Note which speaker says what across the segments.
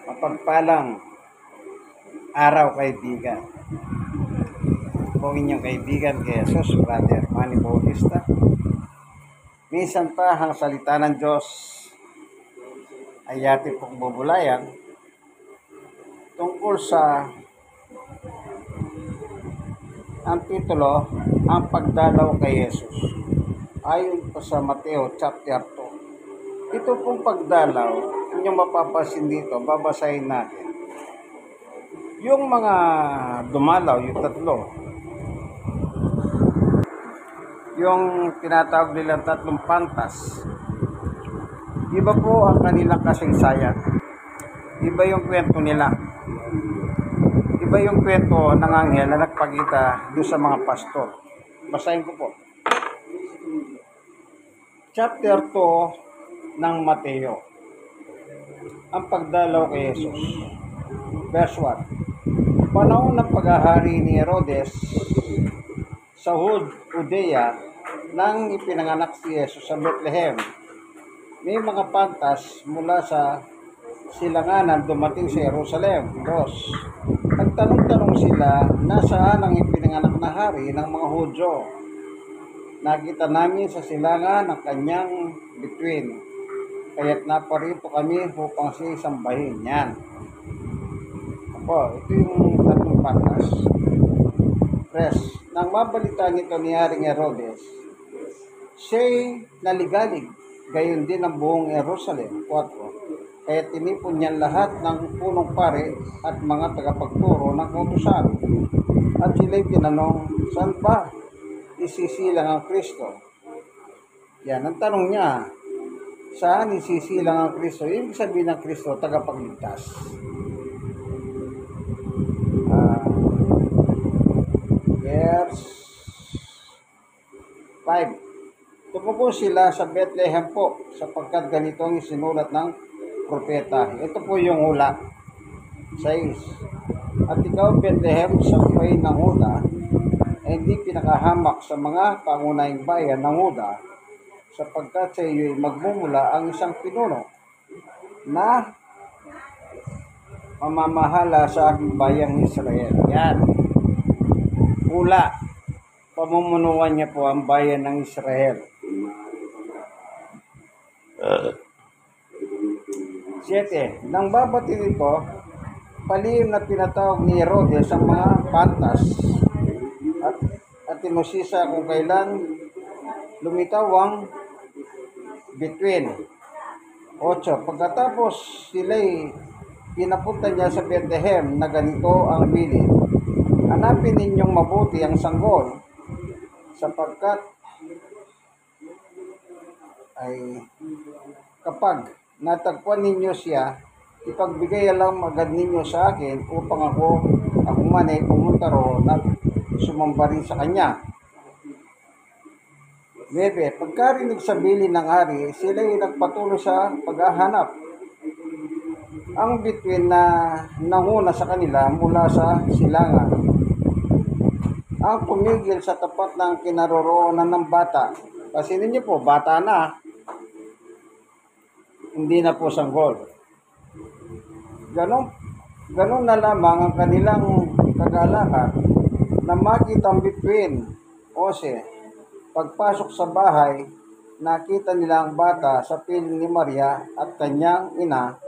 Speaker 1: Mapagpalang araw, kaibigan. Kung inyong kaibigan kay Jesus, Brother Manny Bautista. Minsan pa ang salita ng Diyos ay ating pong bubulayan tungkol sa ang titulo, ang pagdalaw kay Jesus. Ayon po sa Mateo chapter 2. Ito pong pagdalaw, inyong mapapansin dito, babasahin natin. Yung mga dumalaw, yung tatlo, yung tinatawag nilang tatlong pantas, iba po ang kanilang kasaysayan. Iba yung kwento nila. Iba yung kwento ng anghel na nagpakita doon sa mga pastor. Basahin ko po. Chapter 2 ng Mateo. Ang pagdalaw kay Jesus. Verse 1. Panahon ng paghahari ni Herodes sa Judea nang ipinanganak si Jesus sa Bethlehem. May mga pantas mula sa silanganan dumating sa Jerusalem. 2. Nagtanong-tanong sila, nasaan ang ipinanganak na hari ng mga Hudyo? Nakita namin sa silangan ang kanyang bituin, kaya't naparito kami upang siya sambahin. Yan. Ito yung tatlong pantas. Press. Nang mabalita nito ni Haring Herodes, siya'y naligalig, gayon din ang buong Jerusalem. 4. Kaya tinipon niya lahat ng punong pare at mga tagapagturo ng kautusan. At sila'y tinanong, saan ba isisilang ang Kristo? Yan, ang tanong niya, saan isisilang ang Kristo? Ibig sabihin ng Kristo, tagapagligtas. Verse 5. Tumuko sila sa Bethlehem po, sapagkat ganito ang isinulat ng propeta. Ito po yung hula. 6. At ikaw, Bethlehem, sa kupay ng Huda, ay hindi pinakahamak sa mga pangunahing bayan ng Huda, sapagkat sa iyo'y magmumula ang isang pinuno na mamamahala sa aking bayang Israel. Yan. Hula. Pamumunuan niya po ang bayan ng Israel. 7. Nang babati nito, palihim na pinatawag ni Herodes ang mga pantas at tinusisa kung kailan lumitaw ang bituin. 8. Pagkatapos sila'y pinapunta niya sa Bethlehem na ganito ang bilin. Hanapin ninyong mabuti ang sanggol, sapagkat ay kapag natagpuan ninyo siya, ipagbigay lang agad ninyo sa akin upang ako man ay pumunta roon at sumamba rin sa kanya. 9. Pagkarinig sa bilin ng hari, sila ay nagpatuloy sa paghahanap. Ang bituin na nanguna sa kanila mula sa silangan ang pumigil sa tapat ng kinaroroonan ng bata. Kasi ninyo po, bata na, hindi na po sanggol. Ganon na lamang ang kanilang kagalakan na makita ang bituin. 11. Pagpasok sa bahay, nakita nila ang bata sa piling ni Maria at kanyang ina.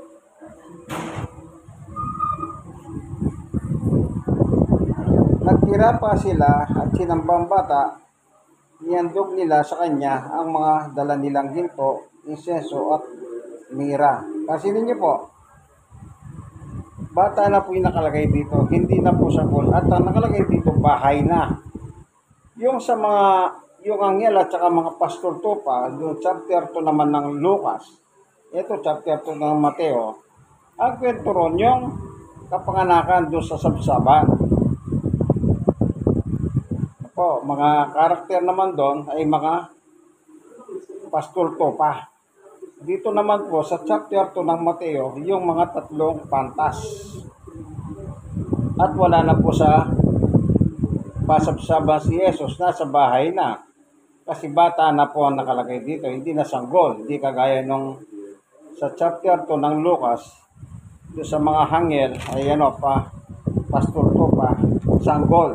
Speaker 1: Nagtira pa sila at sinambang bata, niyandog nila sa kanya ang mga dala nilang ginto, insenso at mira. Kasi ninyo po, bata na po yung nakalagay dito, hindi na po sanggol. At ang nakalagay dito, bahay na. Yung sa yung anghel at saka mga pastor to pa, yung chapter 2 naman ng Lucas, ito chapter 2 ng Mateo, ang kwento ron yung kapanganakan doon sa sabsaban. Mga karakter naman doon ay mga pastor to pa. Dito naman po sa chapter 2 ng Mateo, yung mga tatlong pantas. At wala na po sa pasabsaban si Jesus, nasa bahay na. Kasi bata na po ang nakalagay dito, hindi na sanggol. Hindi kagaya nung sa chapter 2 ng Lucas, doon sa mga hangel ay ano pa, pastor to pa, sanggol.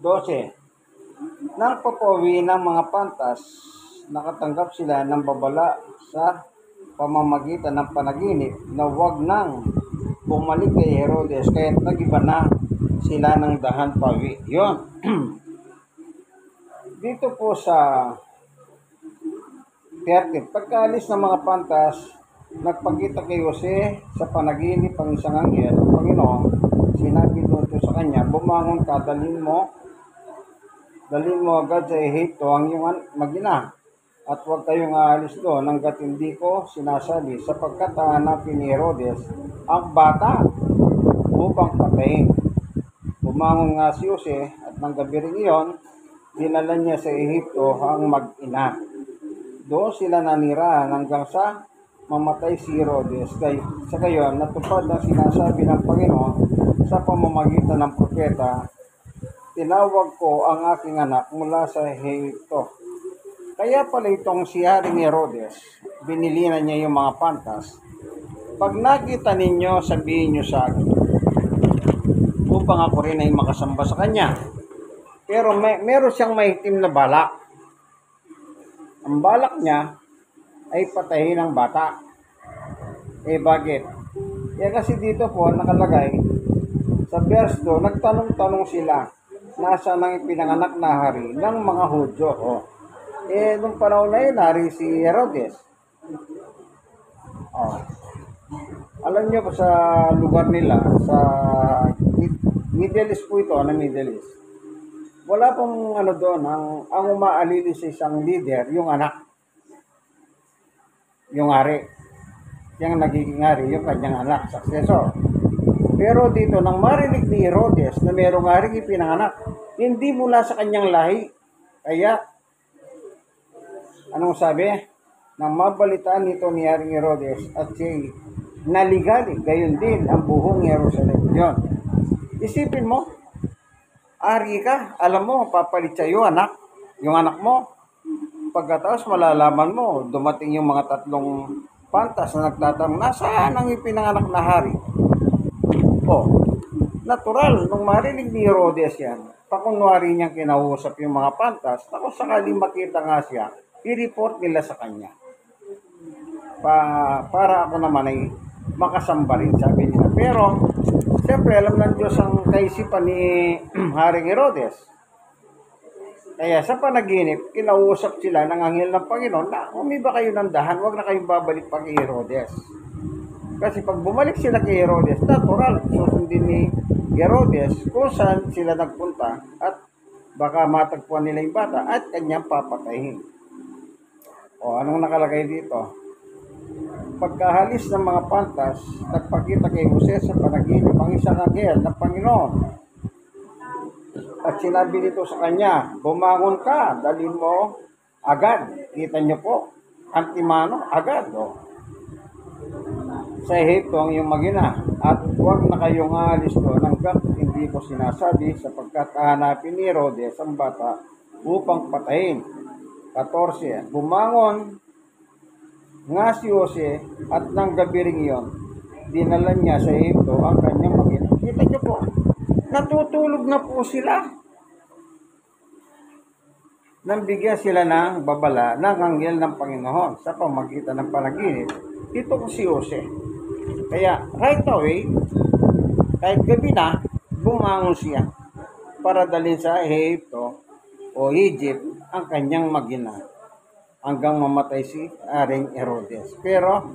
Speaker 1: 12. Nang papawi ng mga pantas, nakatanggap sila ng babala sa pamamagitan ng panaginip na wag nang bumalik kay Herodes, kaya nagiba na sila ng dahan pawi. Yun. Dito po sa 30, pagkaalis ng mga pantas, nagpakita kay Jose sa panaginip ang isang anghel ng Panginoon. Sinabi doon sa kanya, bumangon ka, dalhin mo agad sa Ehipto ang iyong mag-ina, at huwag kayong aalis doon hanggat hindi ko sinasabi, sapagkat hahanapin ni Herodes ang bata upang patayin. Bumangon nga si Jose, at ng gabi rin iyon, dinala niya sa Ehipto ang mag-ina. Doon sila nanirahan hanggang sa mamatay si Herodes. Sa gayon, natupad ang sinasabi ng Panginoon sa pamamagitan ng propeta, tinawag ko ang aking anak mula sa Ehipto. Kaya pala itong si Haring Herodes, binilinan niya yung mga pantas. Pag nakita ninyo, sabihin nyo sa akin, upang ako rin ay makasamba sa kanya. Pero meron siyang mahitim na balak. Ang balak niya ay patayin ang bata. Bakit? Kasi dito po nakalagay, sa verse 2, nagtanong-tanong sila, nasaan ang ipinanganak na hari ng mga Hudyo? Nung panahon na yun, hari si Herodes. Alam niyo po sa lugar nila, sa Middle East po ito, Middle East. Wala pong doon, ang umaalili sa isang leader, yung anak. Yung hari. Yung nagiging hari, yung kanyang anak, successor. Pero dito, nang marinig ni Herodes na merong haring ipinanganak, hindi mula sa kanyang lahi. Kaya, anong sabi? Nang mabalitaan nito ni Haring Herodes at siya'y naligalig, gayon din ang buong Jerusalem. Yun. Isipin mo, ari ka, alam mo, papalit sa'yo, anak. Yung anak mo, pagkatapos malalaman mo, dumating yung mga tatlong pantas na nagtatanong, nasaan ang ipinanganak na hari? Natural, nung marinig ni Herodes yan, pakunwari niyang kinausap yung mga pantas, tapos sakaling makita nga siya, i-report nila sa kanya. Para ako naman ay makasamba rin, sabi nila. Pero, siyempre, alam ng Diyos ang kaisipan ni Haring Herodes. Kaya sa panaginip, kinausap sila ng anghel ng Panginoon na umiba kayo ng dahan, huwag na kayong babalik pa kay Herodes. Kasi pag bumalik sila kay Herodes, natural, susundin ni Herodes kung saan sila nagpunta at baka matagpuan nila yung bata at kanyang papatayin. Anong nakalagay dito? Pagkahalis ng mga pantas, nagpakita kay Jose sa panaginip ang isang anghel ng Panginoon. At sinabi nito sa kanya, bumangon ka, dalhin mo agad. Kita niyo po, antimano, agad. Sa Ehipto ang iyong mag-ina, at huwag na kayong aalis doon hanggang hindi ko sinasabi, sapagkat hahanapin ni Herodes ang bata upang patayin. 14. Bumangon nga si Jose, at ng gabi ring iyon, dinala niya sa Ehipto ang kanyang mag-ina. Kita niyo po, natutulog na po sila. Nang bigyan sila ng babala ng anghel ng Panginoon sa pamagitan ng panaginip, ito ko si Jose. Kaya right away, kahit gabi na, bumangon siya para dalhin sa Ehipto o Egypt ang kanyang mag-ina hanggang mamatay si Haring Herodes. Pero,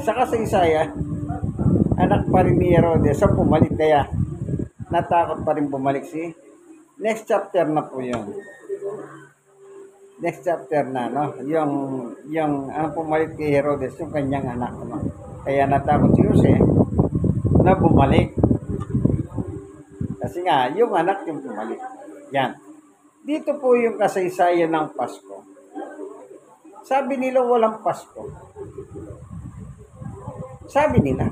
Speaker 1: sa kasaysayan, anak pa rin ni Herodes ang bumalik, kaya natakot pa rin bumalik si next chapter na po yun. Next chapter na, no? Yung ang pumalit kay Herodes, yung kanyang anak, no? Kaya natakot si Jose na bumalik. Kasi nga, yung anak yung bumalik. Yan. Dito po yung kasaysayan ng Pasko. Sabi nila walang Pasko. Sabi nila.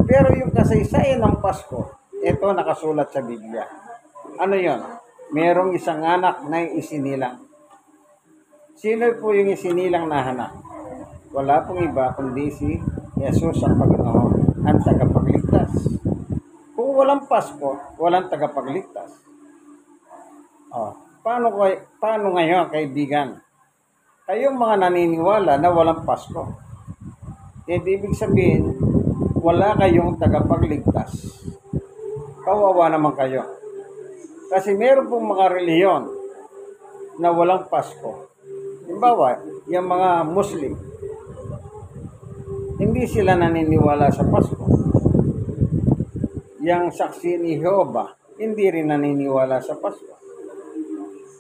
Speaker 1: Pero yung kasaysayan ng Pasko, ito nakasulat sa Biblia. Ano yon? Merong isang anak na isinilang. Sino po yung isinilang na anak? Wala pong iba kundi si Jesus ang Panginoon, ang tagapagligtas. Kung walang Pasko, walang tagapagligtas. Paano ngayon, kaibigan? Kayong mga naniniwala na walang Pasko. Ibig sabihin, wala kayong tagapagligtas. Kawawa naman kayo. Kasi meron pong mga reliyon na walang Pasko. Halimbawa, yung mga Muslim, hindi sila naniniwala sa Pasko. Yang saksi ni Jehovah, hindi rin naniniwala sa Pasko.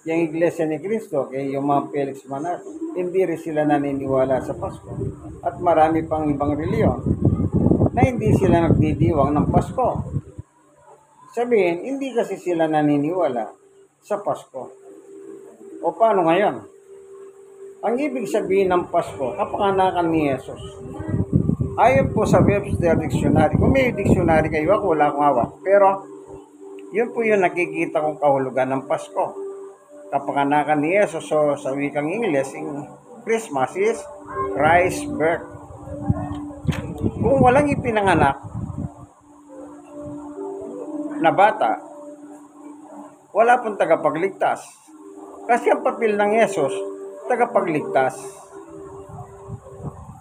Speaker 1: Yung Iglesia ni Cristo, kay yung mga Felix Manato, hindi rin sila naniniwala sa Pasko. At marami pang ibang reliyon na hindi sila nagdidiwang ng Pasko. Sabihin, hindi kasi sila naniniwala sa Pasko. O paano ngayon? Ang ibig sabihin ng Pasko, kapanganakan ni Jesus. Ayon po sa Webster Dictionary, kung may dictionary kayo, ako wala akong hawak. Pero, yun po yung nakikita kong kahulugan ng Pasko. Kapanganakan ni Jesus, so sa wikang Ingles, Christmas is Christ's birth. Kung walang ipinanganak na bata, wala pong tagapagligtas. Kasi ang papel ng Jesus, tagapagligtas.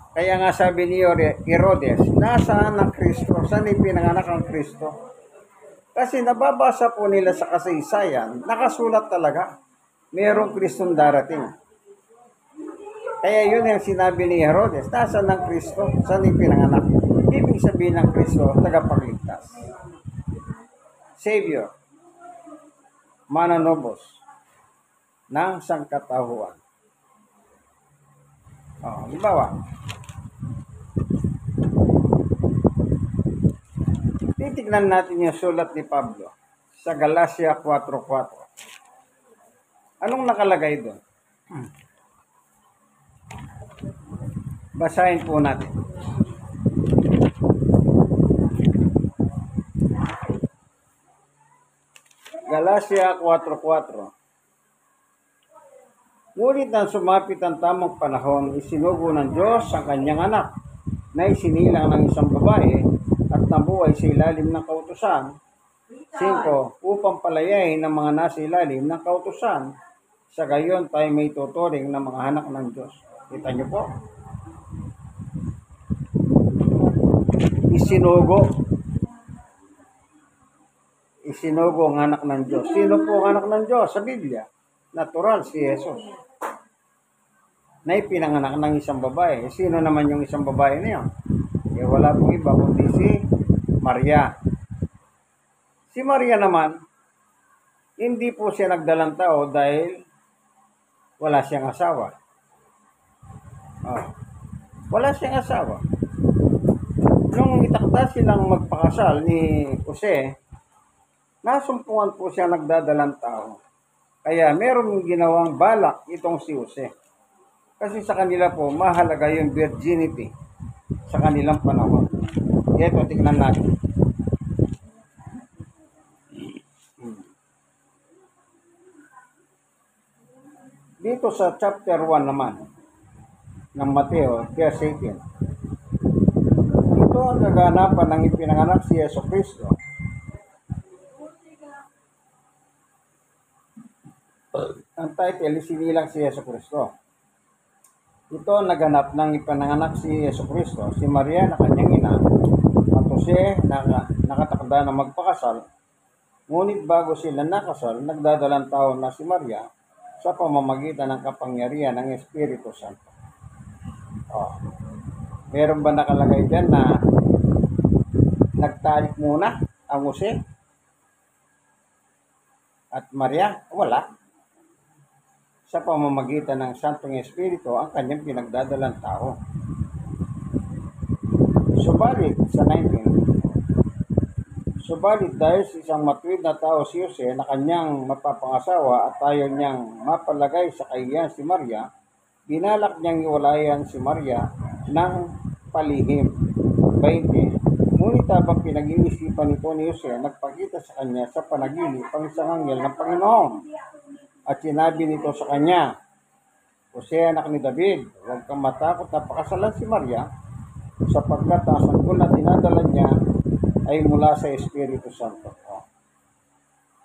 Speaker 1: Kaya nga sabi ni Herodes, nasaan ang Kristo? Saan ipinanganak ang Kristo? Kasi nababasa po nila sa kasaysayan, nakasulat talaga, mayroong Kristong darating. Kaya yun yung sinabi ni Herodes, nasaan ang Kristo? Saan ipinanganak? Ibig sabihin ng Kristo, tagapagligtas. Savior, mananobos ng sangkatauhan. Halimbawa, titignan natin yung sulat ni Pablo sa Galatia 4:4. Anong nakalagay doon? Basahin po natin. Galatia 4:4. Ngunit nang sumapit ang tamang panahon, isinugo ng Diyos ang kanyang anak na isinilang ng isang babae at nabuhay sa ilalim ng kautusan. 5. Upang palayain ng mga nasa ilalim ng kautusan, sa gayon tayo may tuturing ng mga anak ng Diyos. Kita niyo po? Isinugo ang anak ng Diyos. Sino po ang anak ng Diyos sa Biblia? Natural, si Jesus. Na ipinanganak ng isang babae. Sino naman yung isang babae na yun? Wala pong iba kundi si Maria. Si Maria naman, hindi po siya nagdalang tao dahil wala siyang asawa. Wala siyang asawa. Nung itakda silang magpakasal ni Jose, nasumpungan po siya nagdadalang tao. Kaya meron ginawang balak itong si Jose. Kasi sa kanila po, mahalaga yung virginity sa kanilang panahon. Ito, tignan natin. Dito sa chapter 1 naman ng Mateo, verse 18. Ito ang kaganapan ng ipinanganak si Yesu Cristo. Ang title, isinilang si Yesu Cristo. Ito ang naganap ng ipinanganak si Yesu Cristo, si Maria na kanyang ina, at Jose na nakatakda na magpakasal. Ngunit bago sila nakasal, nagdadalang tao na si Maria sa pamamagitan ng kapangyarihan ng Espiritu Santo. Meron ba nakalagay dyan na nagtalik muna ang Jose at Maria? Wala. Sa pamamagitan ng Santong Espiritu ang kanyang pinagdadalang tao. Subalit sa 19, dahil sa isang matuwid na tao si Jose na kanyang mapapangasawa at ayaw niyang mapalagay sa kahihiyan si Maria, binalak niyang iwalayan si Maria ng palihim. 20. Ngunit habang pinag-iisipan nito ni Jose, nagpakita sa kanya sa panaginip ang isang anghel ng Panginoon. At sinabi nito sa kanya, Jose, anak ni David, huwag kang matakot na pakasalan si Maria, sapagkat ang sanggol na dinadala niya ay mula sa Espiritu Santo.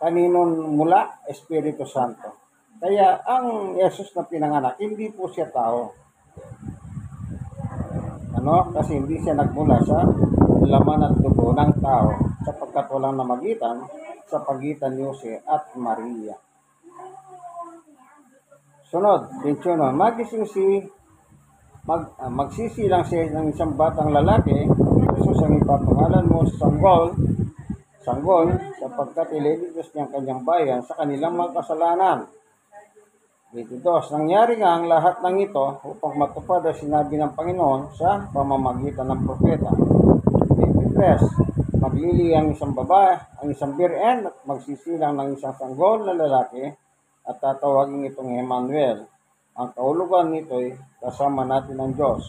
Speaker 1: Kaninon mula? Espiritu Santo. Kaya ang Yesus na pinanganak, hindi po siya tao. Kasi hindi siya nagmula sa laman at dugo ng tao, sapagkat walang namagitan sa pagitan ni Jose at Maria. Sunod, 21. Magsisilang siya ng isang batang lalaki, Jesus ang ipapangalan mo sa sanggol, sapagkat ililigtas niya ang kanyang bayan sa kanilang mga kasalanan. 22. Nangyari nga ang lahat ng ito upang matupad ang sinabi ng Panginoon sa pamamagitan ng propeta. 23. Maglili ang isang babae, ang isang birhen at magsisilang ng isang sanggol na lalaki at tatawagin itong Emmanuel. Ang kahulugan nito'y kasama natin ang Diyos.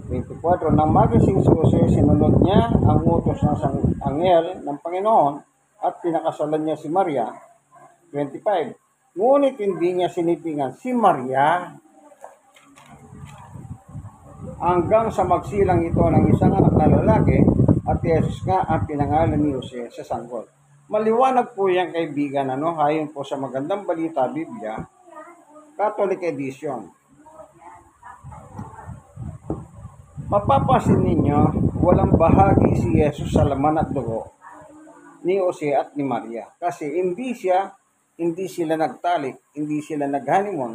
Speaker 1: 24. Nang magising si Jose, sinunod niya ang utos ng anghel ng Panginoon at pinakasalan niya si Maria. 25. Ngunit hindi niya sinipingan si Maria hanggang sa magsilang ito ng isang anak na lalaki at Jesus nga ang pinangalan ni Jose sa sanggol. Maliwanag po yan, kaibigan, ayon po sa Magandang Balita Biblia, Catholic Edition. Mapapansin ninyo, walang bahagi si Jesus sa laman at dugo ni Jose at ni Maria. Kasi hindi sila nagtalik, hindi sila nag-honeymoon,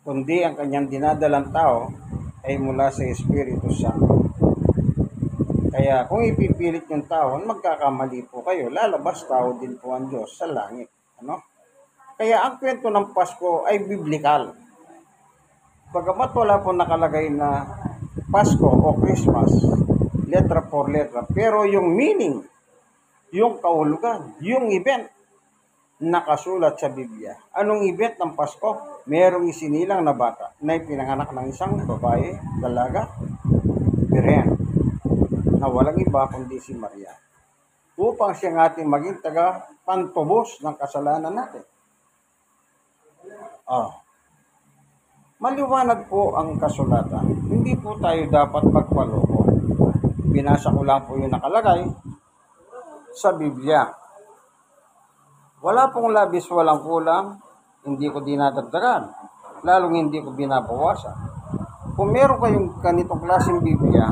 Speaker 1: kundi ang kanyang dinadalang tao ay mula sa Espiritu Santo. Kaya kung ipipilit yung tao, magkakamali po kayo, lalabas tao din po ang Diyos sa langit. Kaya ang kwento ng Pasko ay biblikal. Bagamat wala po nakalagay na Pasko o Christmas, letra por letra, pero yung meaning, yung kahulugan, yung event, nakasulat sa Biblia. Anong event ng Pasko? Merong isinilang na bata na pinanganak ng isang babae, dalaga, birhen, na walang iba kundi si Maria. Upang siyang ating maging taga-pantubos ng kasalanan natin. Maliwanag po ang kasulatan. Hindi po tayo dapat magpaloko. Binasa ko lang po yung nakalagay sa Biblia. Wala pong labis, walang kulang, hindi ko dinadagdagan, lalong hindi ko binabawasan. Kung meron kayong ganitong klaseng Biblia,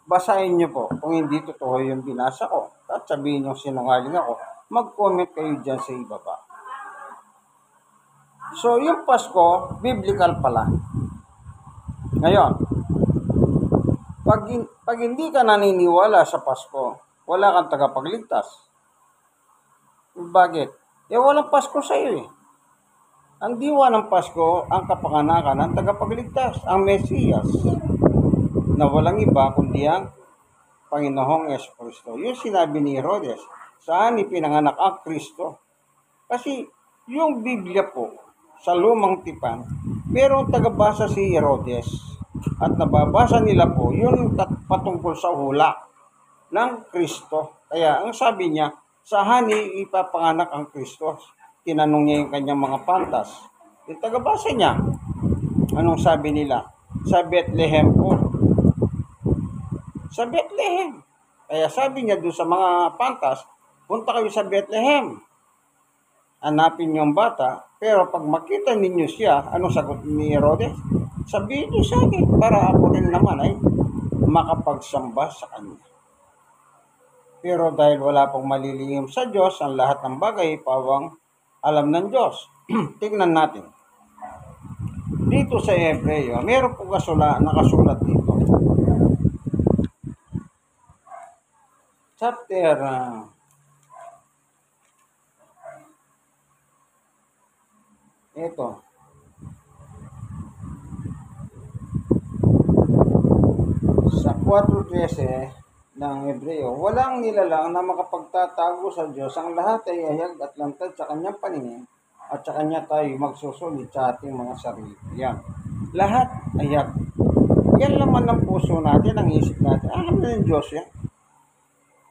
Speaker 1: basahin nyo po kung hindi totoo yung binasa ko at sabihin nyo sinungaling ako, mag-comment kayo dyan sa ibaba. So, yung Pasko, biblical pala. Ngayon, pag hindi ka naniniwala sa Pasko, wala kang tagapagligtas. Bakit? Walang Pasko sa iyo . Ang diwa ng Pasko, ang kapanganakan ng tagapagligtas, ang Mesiyas, na walang iba kundi ang Panginoong Jesucristo. Yung sinabi ni Herodes, saan ipinanganak ang Kristo? Kasi yung Biblia po, sa lumang tipan, mayroong tagabasa si Herodes at nababasa nila po yung patungkol sa hula ng Kristo. Kaya ang sabi niya, saan ipapanganak ang Kristo? Tinanong niya yung kanyang mga pantas. Yung tagabasa niya, anong sabi nila? Sa Bethlehem po. Sa Bethlehem. Kaya sabi niya doon sa mga pantas, punta kayo sa Bethlehem. Hanapin niyo ang bata, pero pag makita ninyo siya, anong sagot ni Herodes? Sabihin niyo sa akin, para ako rin naman ay makapagsamba sa kanya. Pero dahil wala pong malilihim sa Diyos, ang lahat ng bagay pawang alam ng Diyos. Tingnan natin. Dito sa Hebreo, meron pong nakasulat dito. Chapter ito. Sa 4:13 ng Hebreo, walang nilalang na makapagtatago sa Diyos. Ang lahat ay hayag at lantad sa kanyang paningin at sa kanya tayo magsusulit sa ating mga sarili. Yan. Lahat hayag. Yan laman ng puso natin, ang isip natin. Alam na ng Diyos yan.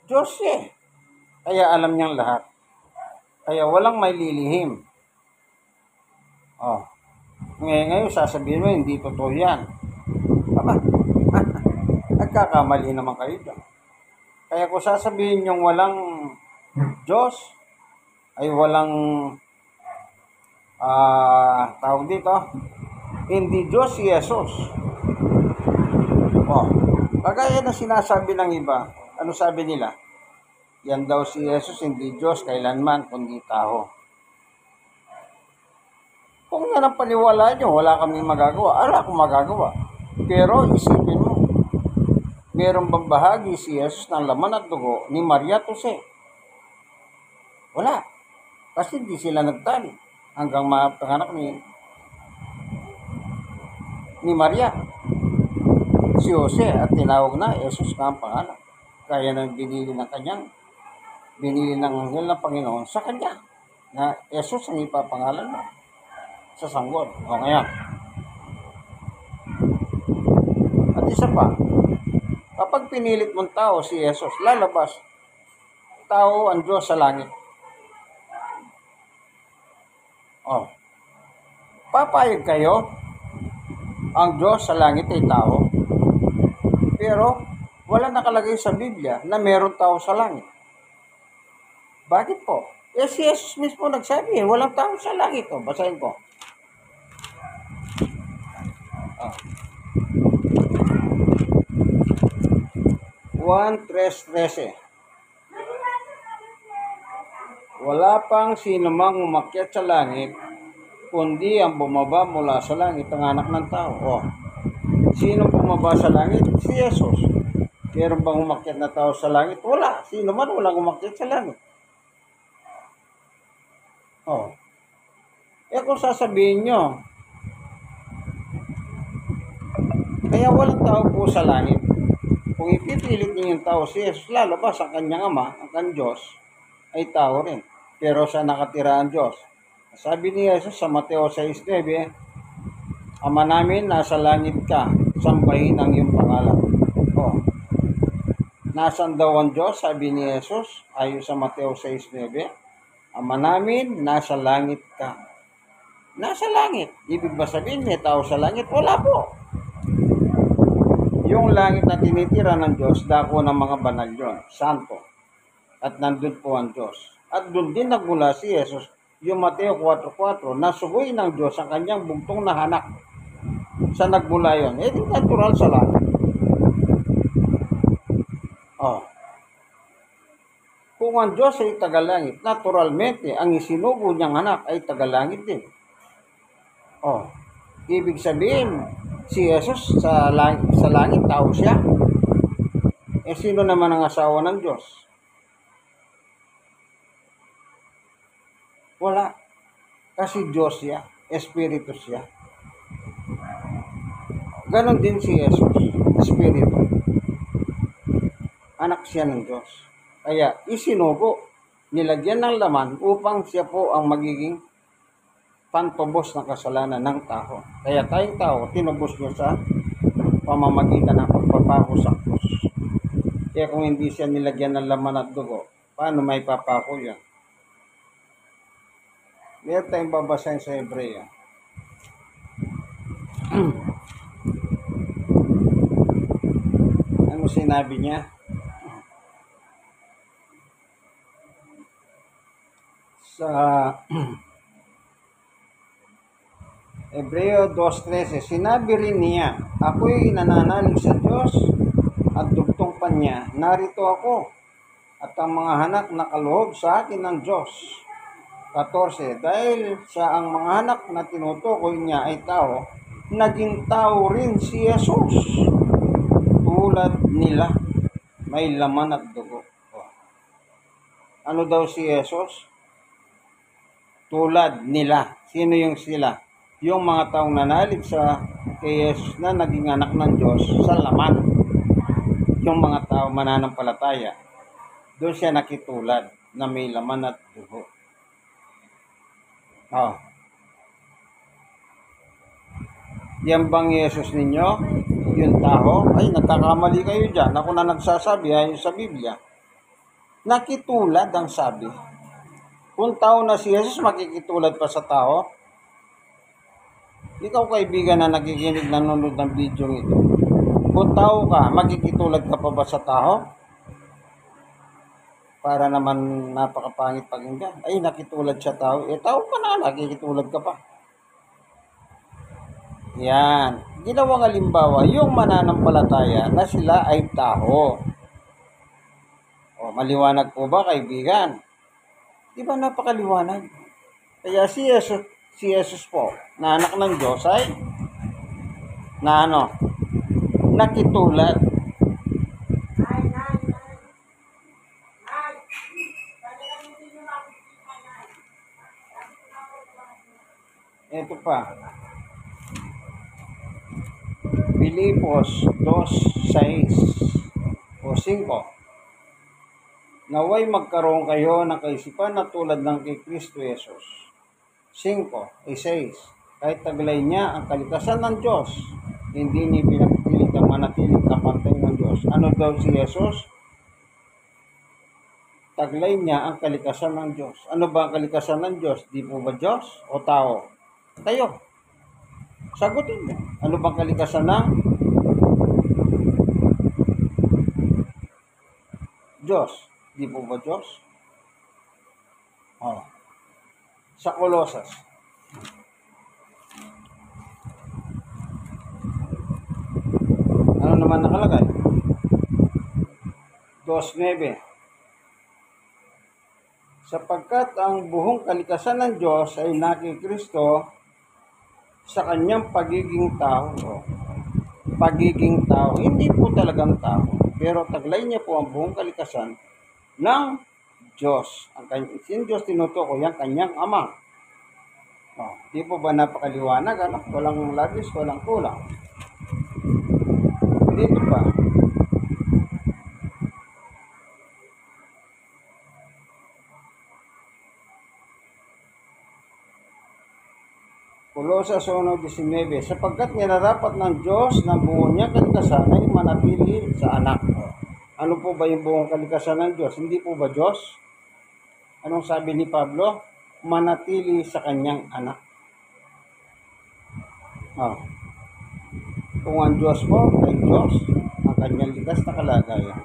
Speaker 1: Diyos eh. Kaya alam niyang lahat. Kaya walang may lilihim. Oh, ngayon sasabihin mo, hindi totoo yan. Aba, nagkakamali naman kayo dyan. Kaya kung sasabihin yung walang Diyos, ay walang tawag dito, hindi Diyos si Jesus. Oh, kagaya na sinasabi ng iba, ano sabi nila? Yan daw si Jesus, hindi Diyos kailanman, kundi tao. Kung yan ang paniwalaan nyo, wala kaming magagawa. Wala akong magagawa. Pero isipin mo, meron bang bahagi si Jesus ng laman at dugo ni Maria at Jose? Wala. Kasi hindi sila nagtali hanggang mapanganak ni Maria. Si Jose at tinawag na Jesus na ang pangalan. Kaya nang binili ng anghel ng Panginoon sa kanya na Jesus ang ipapangalan mo sa sanggol. O ngayon. At isa pa, kapag pinilit mong tao si Jesus, lalabas, tao ang Diyos sa langit. O, papayag kayo, ang Diyos sa langit ay tao. Pero, wala nakalagay sa Biblia na meron tao sa langit. Bakit po? Si Jesus mismo nagsabi, walang tao sa langit. O, basahin ko. 1:13. Wala pang sino mang umakyat sa langit, kundi ang bumaba mula sa langit, ang anak ng tao. Oh, sino bumaba sa langit? Si Jesus. Meron bang umakyat na tao sa langit? Wala. Sino man walang umakyat sa langit. Oh. Kung sasabihin nyo, kaya walang tao po sa langit. Kung ipipilit niyo yung tao si Jesus, lalabas ang kanyang ama, ang kanyang Diyos, ay tao rin. Pero sa nakatira ang Diyos. Sabi ni Jesus sa Mateo 6:9, Ama namin, nasa langit ka, sambahin ang iyong pangalan. Oh. Nasaan daw ang Diyos? Sabi ni Jesus, ayon sa Mateo 6:9, Ama namin, nasa langit ka. Nasa langit. Ibig ba sabihin may tao sa langit? Wala po. Yung langit na tinitira ng Diyos, dako ng mga banal yun, santo. At nandun po ang Diyos. At doon din nagmula si Jesus, yung Mateo 4:4, nasugoy ng Diyos ang kanyang bugtong na anak. Sa nagmula yun, di natural sa langit. Oh. Kung ang Diyos ay tagalangit, naturalmente, ang isinugo niyang anak ay tagalangit din. Oh. Ibig sabihin, si Jesus sa langit, tao siya. Sino naman ang asawa ng Diyos? Wala. Kasi Diyos siya, Espiritu siya. Ganon din si Jesus, Espiritu. Anak siya ng Diyos. Kaya isinugo, nilagyan ng laman upang siya po ang magiging pantubos ng kasalanan ng tao. Kaya tayong tao, tinubos niya sa pamamagitan ng pagpapako sa krus. Kaya kung hindi siya nilagyan ng laman at dugo, paano may papako yan? Meron tayong babasahin sa Hebrea. Ano sinabi niya? Sa Hebreo 2:13, sinabi rin niya, ako'y nananalig sa Diyos at dugtong pa niya, narito ako at ang mga anak na kaloob sa akin ng Diyos. 14, dahil sa ang mga anak na tinutukoy niya ay tao, naging tao rin si Jesus. Tulad nila, may laman at dugo. Ano daw si Jesus? Tulad nila. Sino yung sila? Yung mga taong nanalig sa kay Jesus na naging anak ng Diyos sa laman. Yung mga tao mananampalataya. Doon siya nakitulad na may laman at dugo. Oh. Yan bang Jesus ninyo? Yung tao? Ay, nagkakamali kayo dyan. Ako na nagsasabi ayon sa Biblia. Nakitulad ang sabi. Kung tao na si Jesus, makikitulad pa sa tao? Ikaw kaibigan na nakikinig, nanonood ng video ito, kung tao ka, magkikitulad ka pa ba sa tao? Para naman napakapangit pakinggan. Ay, nakitulad sa tao. Tao ka na, nakikitulad ka pa. Yan. Ginawang halimbawa, yung mananampalataya na sila ay tao. O, maliwanag po ba, kaibigan? Di ba napakaliwanag? Kaya si Jesus po, na anak ng Diyos ay, nakitulad. Ito pa. Filipos 2:6 o 5. Naway magkaroon kayo ng kaisipan na tulad ng kay Kristo Jesus. 6. Kahit taglay niya ang kalikasan ng Diyos, hindi niya pinagpilit ang manatiling kapantay ng Diyos. Ano daw si Jesus? Taglay niya ang kalikasan ng Diyos. Ano ba ang kalikasan ng Diyos? Di po ba Diyos o tao? Kayo. Sagutin niyo. Ano bang kalikasan ng Diyos? Di po ba Diyos? Oh. Sa Colosas. Ano naman nakalagay? 2:9. Sapagkat ang buong kalikasan ng Diyos ay nakikristo sa kanyang pagiging tao. Pagiging tao. Hindi po talagang tao. Pero taglay niya po ang buong kalikasan ng Diyos. Yung Diyos tinutukoy ang kanyang ama. Di po ba napakaliwanag? Walang labis, walang kulang. Dito pa. Colosas 1:19, sapagkat nilarapat ng Diyos na buong niyang kalikasan ay manatili sa anak. Ano po ba yung buong kalikasan ng Diyos? Hindi po ba Diyos? Anong sabi ni Pablo? Manatili sa kanyang anak. Kung ang Diyos po ay Diyos, ang kanyang likas na kalagayan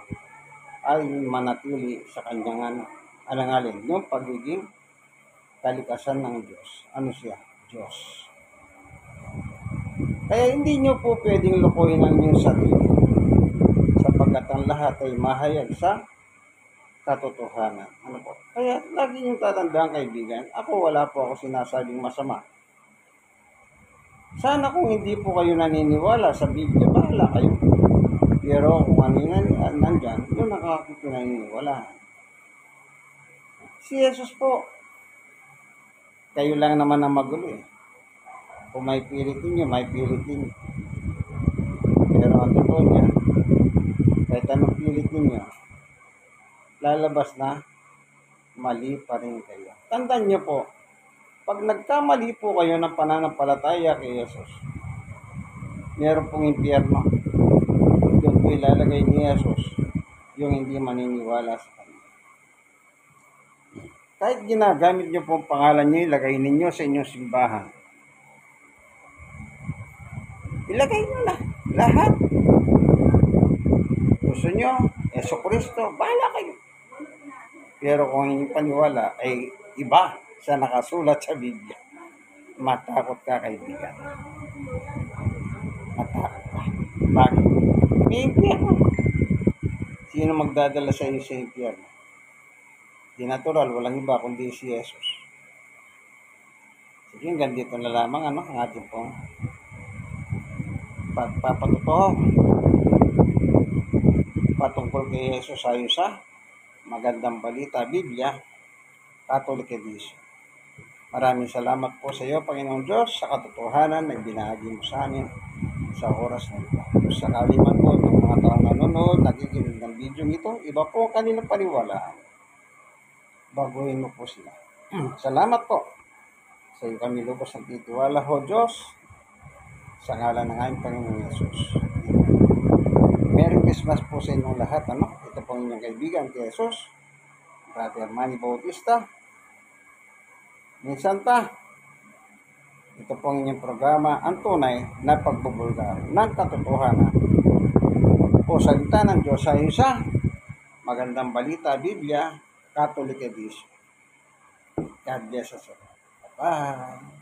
Speaker 1: ay manatili sa kanyang alangalin. Yung pagiging kalikasan ng Diyos. Ano siya? Diyos. Kaya hindi nyo po pwedeng lukuhin ang inyong sarili sapagkat ang lahat ay mahayag sa katotohanan. Ano po? Kaya lagi nyo tatandaan, kaibigan, wala po ako sinasabing masama. Sana kung hindi po kayo naniniwala sa Biblia, bahala kayo. Pero kung ano yan nandyan, yun nakakapinaniniwalaan. Si Jesus po, kayo lang naman ang magulo eh. Kung may pilit ninyo, may pilit ninyo. Pero ang totoo niya, kahit anong pilit ninyo, lalabas na mali pa rin kayo. Tandaan niyo po, pag nagkamali po kayo ng pananampalataya kay Jesus, meron pong impyerno. Doon po ilalagay ni Jesus yung hindi maniniwala sa kanya. Kahit ginagamit niyo pong pangalan niyo, ilagay ninyo sa inyong simbahan. Ilagay nyo na lahat. Gusto nyo, Jesucristo, bahala kayo. Pero kung inyong paniwala ay iba sa nakasulat sa Biblia, matakot ka, kaibigan. Matakot ka. Bakit? May impyerno. Sino magdadala sa iyo sa impyerno? Di natural, walang iba kundi si Jesus. Sige, hanggang dito na lamang ang ating pong pagpapatotoo patungkol kay Jesus ayon sa magandang balita, Biblia, Catholic Edition. Maraming salamat po sa iyo, Panginoong Diyos, sa katotohanan na binahagi mo sa amin sa oras na ito. Kung sakali man po ng mga taong nanonood, nakikinig ng video ito, iba po kanilang paniwalaan. Baguhin mo po sila. Salamat po. Sa iyo kami lubos ng titiwala, ho Diyos, sa ngalan ng aming Panginoong Yesus. Merry Christmas po sa inyong lahat. Ito po inyong kaibigan, Jesus, Brother Manny Bautista. Minsan pa, Ito po ang inyong programa, ang tunay na pagbubulgar ng katotohanan. Po salita ng Diyos sa isa, magandang balita, Biblia, Catholic Edition. God bless us all. Bye!